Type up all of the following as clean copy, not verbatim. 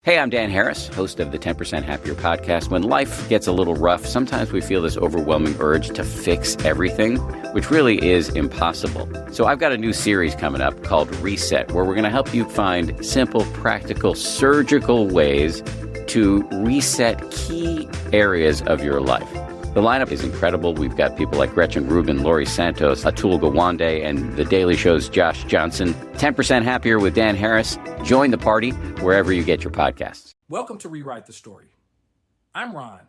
Hey, I'm Dan Harris, host of the 10% Happier podcast. When life gets a little rough, sometimes we feel this overwhelming urge to fix everything, which really is impossible. So I've got a new series coming up called Reset, where we're going to help you find simple, practical, surgical ways to reset key areas of your life. The lineup is incredible. We've got people like Gretchen Rubin, Laurie Santos, Atul Gawande, and The Daily Show's Josh Johnson. 10% Happier with Dan Harris. Join the party wherever you get your podcasts. Welcome to Rewrite the Story. I'm Ron.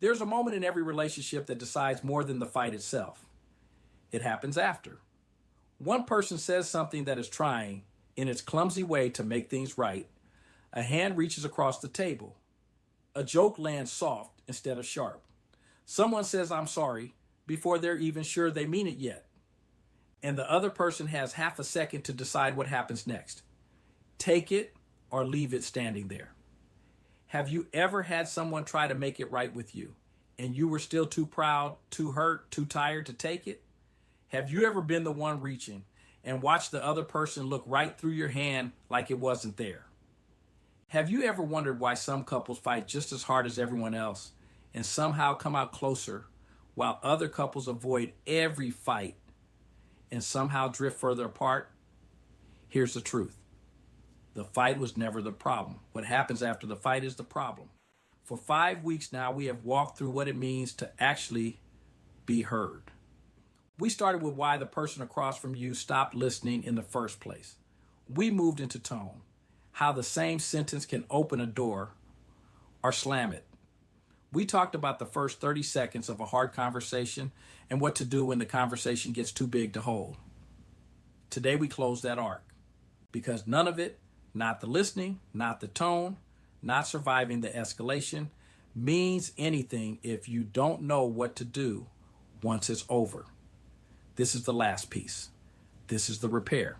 There's a moment in every relationship that decides more than the fight itself. It happens after. One person says something that is trying, in its clumsy way, to make things right. A hand reaches across the table. A joke lands soft instead of sharp. Someone says, "I'm sorry," before they're even sure they mean it yet. And the other person has half a second to decide what happens next. Take it or leave it standing there. Have you ever had someone try to make it right with you, and you were still too proud, too hurt, too tired to take it? Have you ever been the one reaching and watched the other person look right through your hand like it wasn't there? Have you ever wondered why some couples fight just as hard as everyone else and somehow come out closer, while other couples avoid every fight and somehow drift further apart? Here's the truth. The fight was never the problem. What happens after the fight is the problem. For 5 weeks now, we have walked through what it means to actually be heard. We started with why the person across from you stopped listening in the first place. We moved into tone, how the same sentence can open a door or slam it. We talked about the first 30 seconds of a hard conversation and what to do when the conversation gets too big to hold. Today we close that arc, because none of it, not the listening, not the tone, not surviving the escalation, means anything if you don't know what to do once it's over. This is the last piece. This is the repair.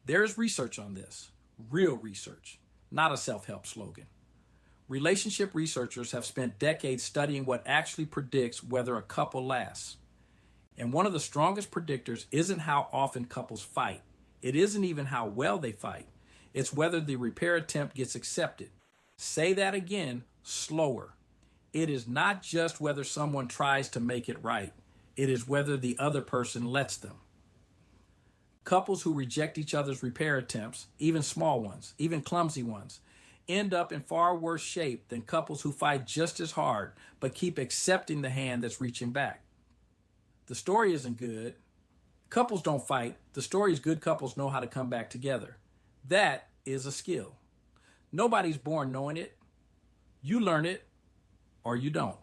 There is research on this, real research, not a self-help slogan. Relationship researchers have spent decades studying what actually predicts whether a couple lasts. And one of the strongest predictors isn't how often couples fight. It isn't even how well they fight. It's whether the repair attempt gets accepted. Say that again, slower. It is not just whether someone tries to make it right. It is whether the other person lets them. Couples who reject each other's repair attempts, even small ones, even clumsy ones, end up in far worse shape than couples who fight just as hard but keep accepting the hand that's reaching back. The story isn't good. Couples don't fight. The story is good couples know how to come back together. That is a skill. Nobody's born knowing it. You learn it or you don't.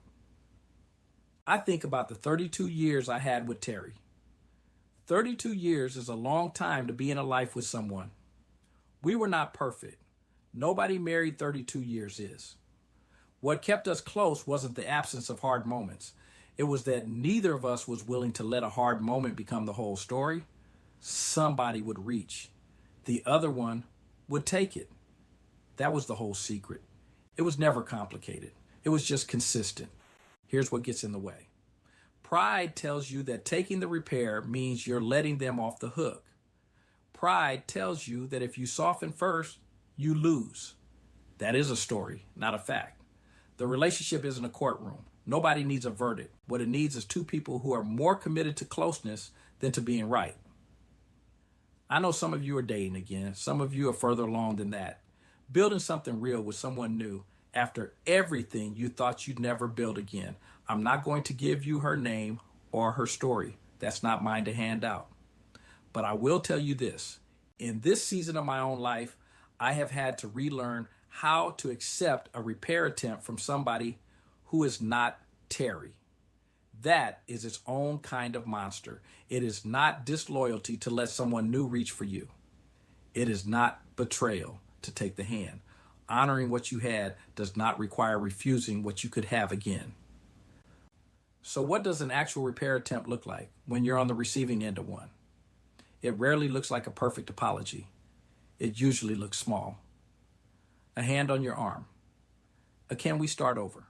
I think about the 32 years I had with Terry. 32 years is a long time to be in a life with someone. We were not perfect. Nobody married 32 years is. What kept us close wasn't the absence of hard moments. It was that neither of us was willing to let a hard moment become the whole story. Somebody would reach. The other one would take it. That was the whole secret. It was never complicated. It was just consistent. Here's what gets in the way. Pride tells you that taking the repair means you're letting them off the hook. Pride tells you that if you soften first, you lose. That is a story, not a fact. The relationship isn't a courtroom. Nobody needs a verdict. What it needs is two people who are more committed to closeness than to being right. I know some of you are dating again. Some of you are further along than that. Building something real with someone new after everything you thought you'd never build again. I'm not going to give you her name or her story. That's not mine to hand out. But I will tell you this. In this season of my own life, I have had to relearn how to accept a repair attempt from somebody who is not Terry. That is its own kind of monster. It is not disloyalty to let someone new reach for you. It is not betrayal to take the hand. Honoring what you had does not require refusing what you could have again. So what does an actual repair attempt look like when you're on the receiving end of one? It rarely looks like a perfect apology. It usually looks small. A hand on your arm. A "can we start over?"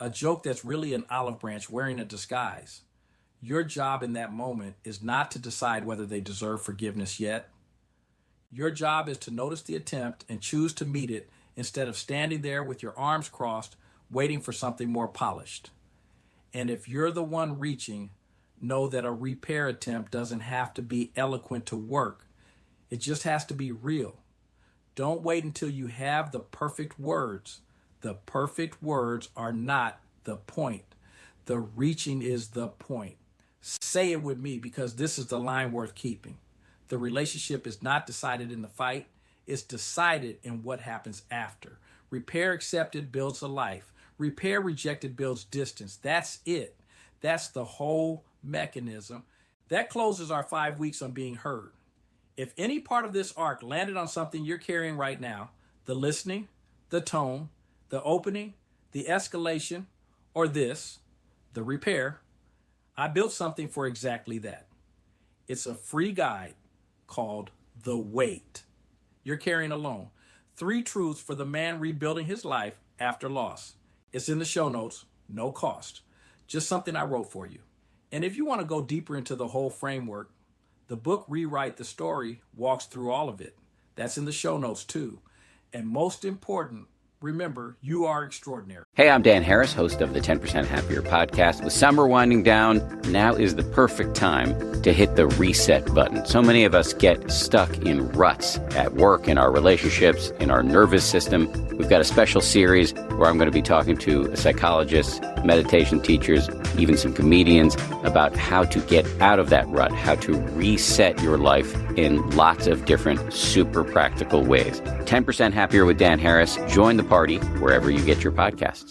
A joke that's really an olive branch wearing a disguise. Your job in that moment is not to decide whether they deserve forgiveness yet. Your job is to notice the attempt and choose to meet it instead of standing there with your arms crossed, waiting for something more polished. And if you're the one reaching, know that a repair attempt doesn't have to be eloquent to work. It just has to be real. Don't wait until you have the perfect words. The perfect words are not the point. The reaching is the point. Say it with me, because this is the line worth keeping. The relationship is not decided in the fight. It's decided in what happens after. Repair accepted builds a life. Repair rejected builds distance. That's it. That's the whole mechanism. That closes our 5 weeks on being heard. If any part of this arc landed on something you're carrying right now, the listening, the tone, the opening, the escalation, or this, the repair, I built something for exactly that. It's a free guide called The Weight You're Carrying Alone. 3 truths for the man rebuilding his life after loss. It's in the show notes, no cost. Just something I wrote for you. And if you want to go deeper into the whole framework, the book Rewrite the Story walks through all of it. That's in the show notes too. And most important, remember, you are extraordinary. Hey, I'm Dan Harris, host of the 10% Happier podcast. With summer winding down, now is the perfect time to hit the reset button. So many of us get stuck in ruts at work, in our relationships, in our nervous system. We've got a special series where I'm going to be talking to a psychologist, meditation teachers, even some comedians about how to get out of that rut, how to reset your life in lots of different super practical ways. 10% Happier with Dan Harris. Join the party wherever you get your podcasts.